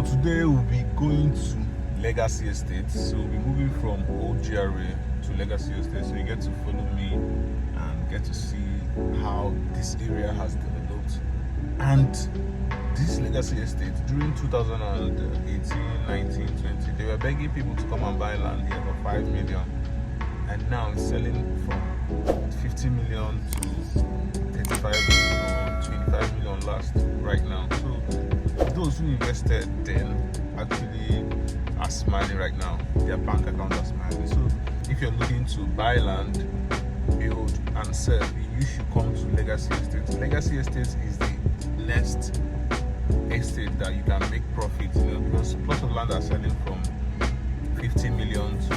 today we'll be going to Lagacy Estate. So we'll be moving from old GRA to Lagacy Estate. So you get to follow me and get to see how this area has developed. And this Lagacy Estate during 2018, 19, 20, they were begging people to come and buy land here for 5 million. And now it's selling from 50 million to 35 million or 25 million last right now. So those who invested then actually are smiling right now. Their bank accounts are smiling. So if you're looking to buy land, build and sell, you should come to Lagacy Estate. Lagacy Estate is the next estate that you can make profit, because plots of land are selling from 50 million to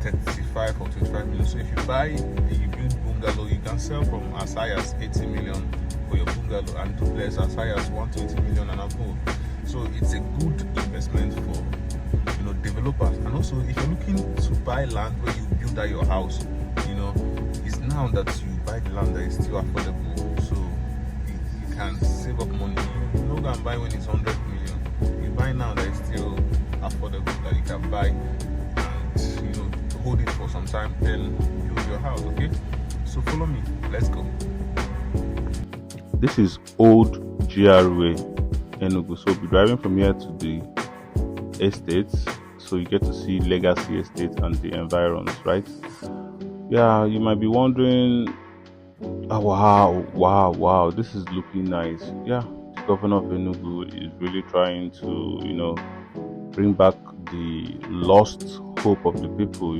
35 or 25 million. So if you buy the build bungalow, you can sell from as high as 80 million for your bungalow and duplex as high as 120 million and above. So it's a good investment for developers. And also if you're looking to buy land where you build at your house, it's now that you buy the land that is still affordable. So you can save up money. You don't go and buy when it's 100 million. You buy now that is still affordable, that you can buy and hold it for some time, then build your house. Okay, so follow me, let's go. This is old GRA Enugu. So we'll be driving from here to the estates, so you get to see Lagacy Estate and the environs, right? Yeah, you might be wondering, wow, this is looking nice. Yeah, the governor of Enugu is really trying to bring back the lost hope of the people.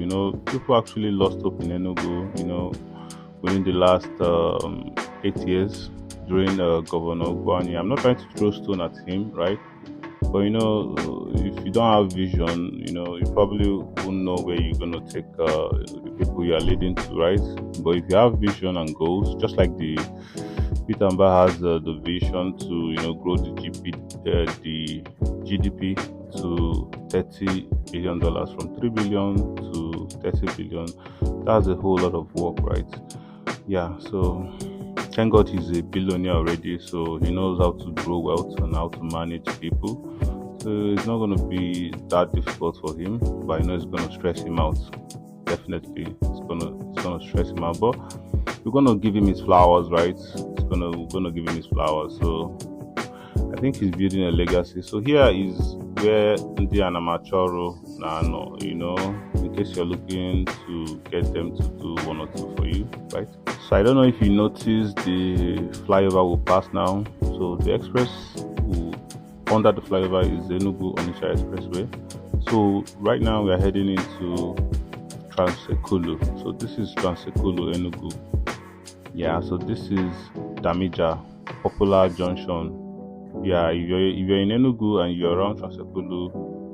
People actually lost hope in Enugu within the last 8 years during Governor Uwakwe. I'm not trying to throw stone at him, right? But if you don't have vision, you probably won't know where you're going to take the people you are leading to, right? But if you have vision and goals, just like the Peter Mba has the vision to grow the GDP to $30 billion, from 3 billion to 30 billion. That's a whole lot of work, right? Yeah, so thank God he's a billionaire already, so he knows how to grow wealth and how to manage people. So it's not going to be that difficult for him, but I know it's going to stress him out. Definitely, it's going to stress him out. But we're going to give him his flowers, right? We're going to give him his flowers. So I think he's building a legacy. So here is where the Anamachoro Nano, in case you're looking to get them to do one or two for you, right? So I don't know if you noticed the flyover will pass now. So the express under the flyover is the Enugu Onitsha Expressway. So right now we are heading into ekulu. So this is ekulu Enugu. Yeah, so this is Damija, popular junction. Yeah, if you're in Enugu and you're around ekulu,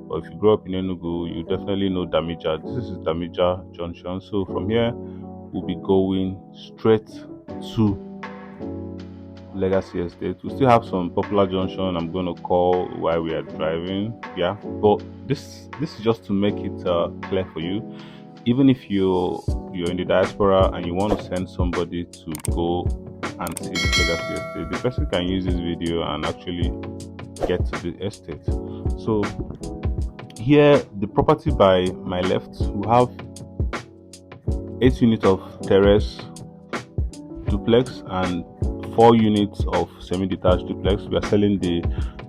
or if you grew up in Enugu, you definitely know Damija. This is Damija Junction. So from here, we'll be going straight to Lagacy Estate. We still have some popular junction I'm going to call while we are driving. Yeah, but this is just to make it clear for you. Even if you're in the diaspora and you want to send somebody to go and see the Lagacy Estate, the person can use this video and actually get to the estate. So here, the property by my left, we have 8 units of terrace duplex and 4 units of semi-detached duplex. We are selling the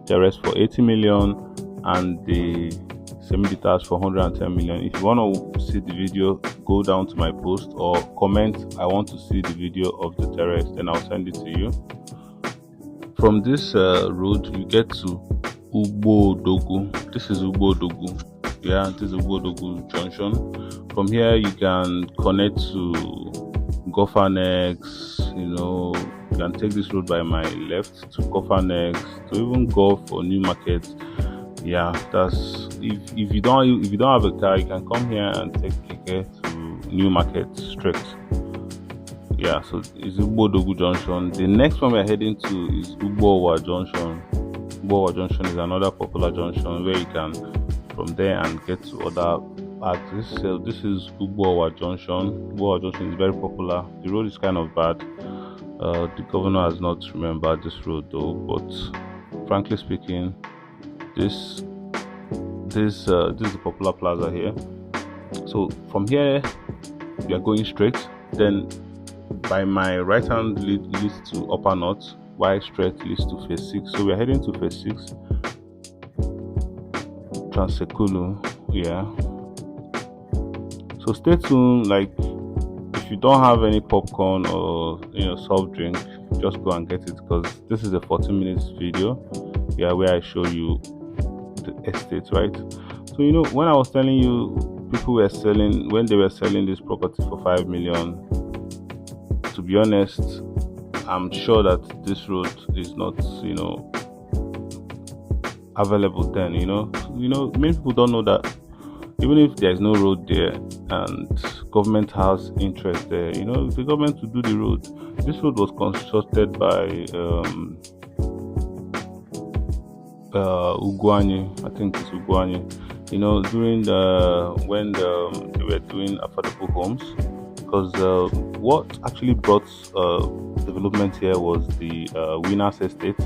terrace for 80 million and the semi-detached for 110 million. If you want to see the video, go down to my post or comment, I want to see the video of the terrace, then I'll send it to you. From this road, you get to Ubodogu. This is Ubodogu. Yeah, this is Ubodogu junction. From here, you can connect to Gofanex. You can take this road by my left to Gofanex, to even go for New Market. Yeah, that's if you don't have a car, you can come here and take Keke to New Market straight. Yeah, so it's Ubodogu junction. The next one we're heading to is Ubowa junction. Ubowa junction is another popular junction where you can from there and get to other parts. So this is Ubowa junction. Ubowa junction is very popular. The road is kind of bad. The governor has not remembered this road though, but frankly speaking, this is the popular plaza here. So from here we are going straight, then by my right hand leads to upper north, while straight leads to phase 6. So we are heading to phase 6, ekulu. Yeah, so stay tuned. Like, if you don't have any popcorn or soft drink, just go and get it, because this is a 14 minutes video, yeah, where I show you the estate, right? So when I was telling you people were selling, when they were selling this property for 5 million, to be honest, I'm sure that this road is not available then. Many people don't know that even if there's no road there and government has interest there, if the government to do the road, this road was constructed by Ugwanye, I think it's Ugwanye, during when they were doing affordable homes, because what actually brought development here was the Winners Estate.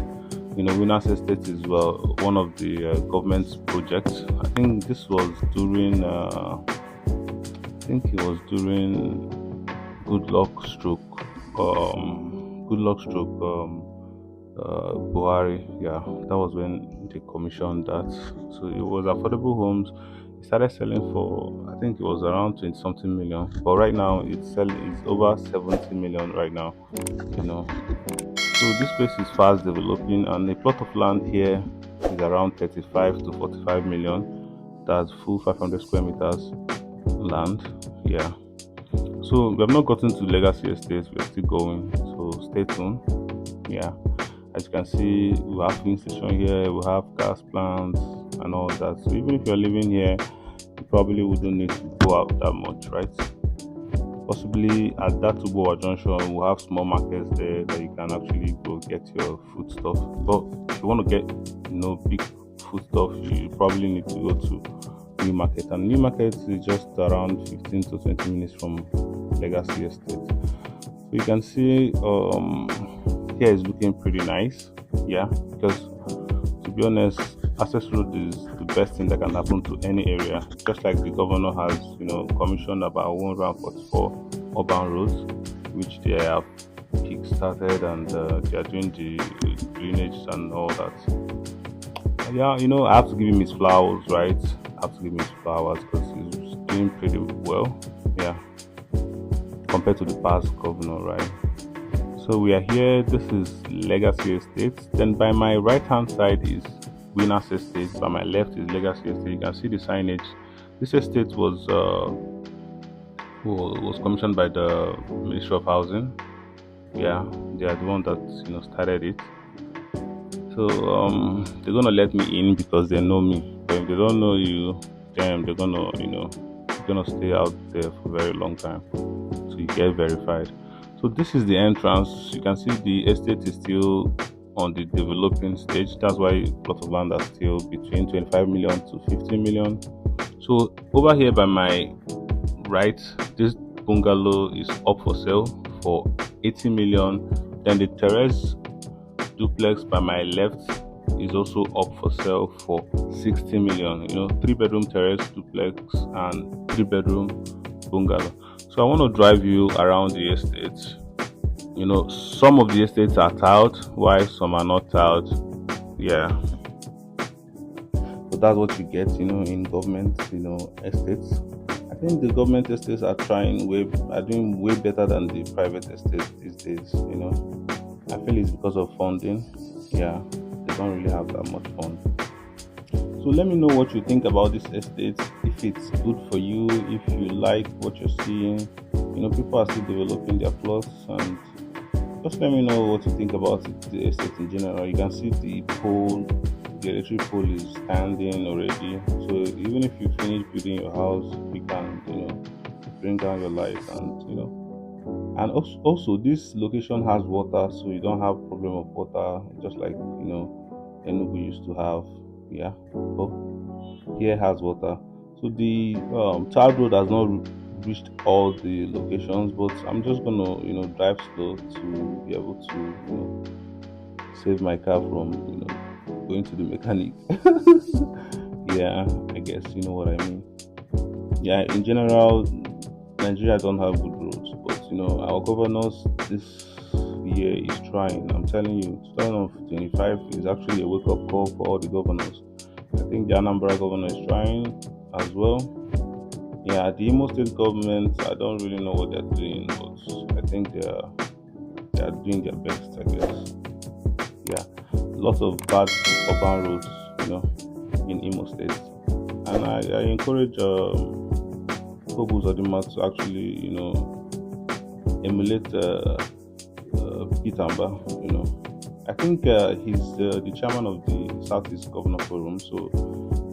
Winners Estate is one of the government's projects. I think this was during Goodluck stroke Buhari. Yeah, that was when they commissioned that. So it was affordable homes. It started selling for, I think it was around 20 something million, but right now it's over 70 million right now. So this place is fast developing, and the plot of land here is around 35 to 45 million. That's full 500 square meters land. Yeah. So we have not gotten to Legacy Estates. We're still going. So stay tuned. Yeah. As you can see, we have filling station here. We have gas plants and all that. So even if you're living here, you probably wouldn't need to go out that much, right? Possibly at that Tubowa junction, we'll have small markets there that you can actually go get your food stuff. But if you want to get big food stuff, you probably need to go to New Market. And New Market is just around 15 to 20 minutes from Legacy Estate. So you can see here is looking pretty nice. Yeah, because to be honest, access road is the best thing that can happen to any area. Just like the governor has commissioned about 144 urban roads, which they have kick-started, and they are doing the drainage and all that. Yeah, I have to give him his flowers, right? I have to give him his flowers because he's doing pretty well, yeah, compared to the past governor, right? So we are here. This is Legacy Estates. Then by my right hand side is Winners Estate. By my left is Legacy Estate. You can see the signage. This estate was commissioned by the Ministry of Housing. Yeah, they are the one that started it. So they're gonna let me in because they know me. But if they don't know you, then they're gonna stay out there for a very long time. So you get verified. So this is the entrance. You can see the estate is still on the developing stage. That's why a lot of land are still between 25 million to 50 million. So over here by my right, this bungalow is up for sale for 80 million. Then the terrace duplex by my left is also up for sale for 60 million. 3-bedroom terrace duplex and 3-bedroom bungalow. So I want to drive you around the estate. Some of the estates are tiled, while some are not tiled. Yeah. So that's what you get, in government, estates. I think the government estates are doing way better than the private estates these days. I feel it's because of funding. Yeah, they don't really have that much fund. So let me know what you think about this estate, if it's good for you, if you like what you're seeing. People are still developing their plots, and just let me know what you think about the estate in general. You can see the electric pole is standing already. So even if you finish building your house, you can, bring down your lights, and also this location has water, so you don't have problem of water, just like Enugu used to have. Yeah, but here has water. So the child road has not reached all the locations, but I'm just gonna drive slow to be able to save my car from going to the mechanic. Yeah, I guess you know what I mean. Yeah, in general, Nigeria don't have good roads, but you know our governors this year is trying. I'm telling you, 2025 is actually a wake-up call for all the governors. I think the Anambra governor is trying as well. Yeah, the Imo State government, I don't really know what they're doing, but I think they are doing their best, I guess. Yeah, lots of bad urban roads, you know, in Imo State, and I encourage Kobus Odima to actually, you know, emulate Pete Amba. You know, I think he's the chairman of the Southeast Governor Forum, so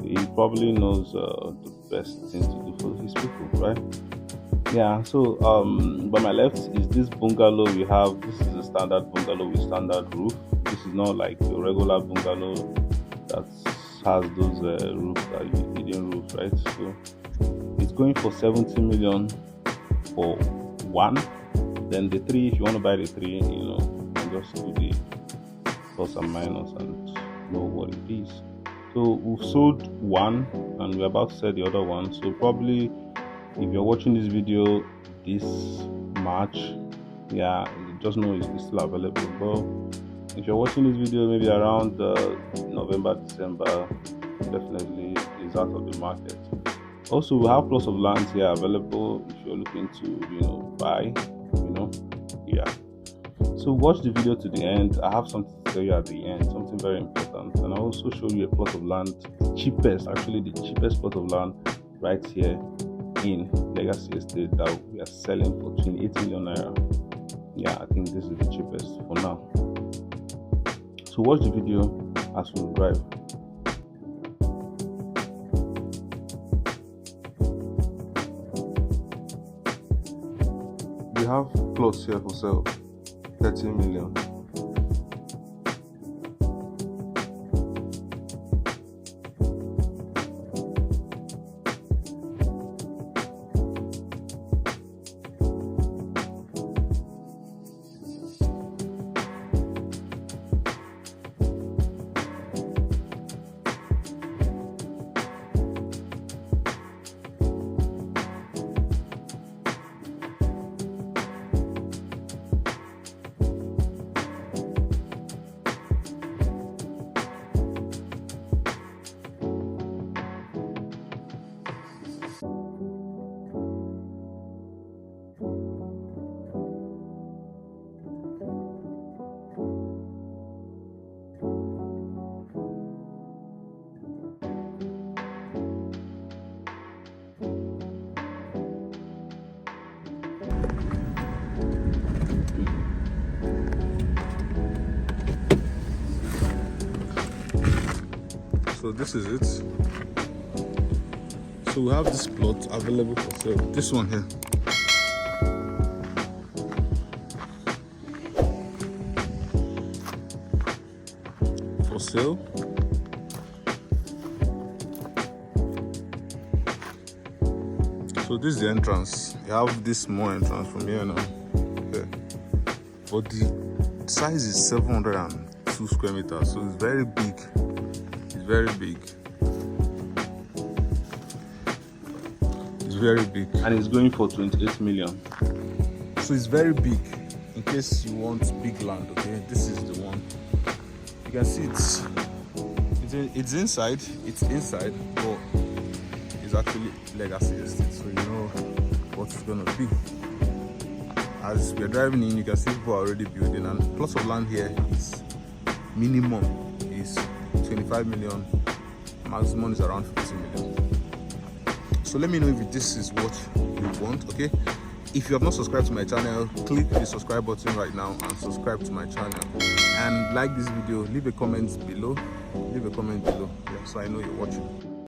he probably knows the best thing to do for his people, right? Yeah. So by my left is this bungalow we have. This is a standard bungalow with standard roof. This is not like a regular bungalow that has those roofs that you hidden roofs, right? So it's going for 70 million for one. Then the three, if you want to buy the three, you know, you can just do the plus and minus and know what it is. So we've sold one and we're about to sell the other one. So probably if you're watching this video this March, yeah, just know it's still available. But if you're watching this video maybe around November, December, definitely is out of the market. Also, we have plots of land here available if you're looking to, you know, buy, you know, yeah. So watch the video to the end. I have something to tell you at the end, something very important, and I'll also show you a plot of land, the cheapest plot of land right here in Lagacy Estate that we are selling for 28 million naira. Yeah, I think this is the cheapest for now. So watch the video as we drive. We have plots here for sale, 13 million. So this is it. So we have this plot available for sale. This one here. For sale. So this is the entrance. You have this small entrance from here now. Okay. But the size is 702 square meters, so it's very big. Very big. It's very big, and it's going for 28 million. So it's very big. In case you want big land, okay, this is the one. You can see it's inside. It's inside, but it's actually Lagacy Estate, so you know what it's gonna be. As we're driving in, you can see people are already building, and plots of land here is minimum is 25 million, maximum is around 50 million. So let me know if this is what you want, okay? If you have not subscribed to my channel, click the subscribe button right now and subscribe to my channel, and like this video. Leave a comment below, yeah, so I know you're watching.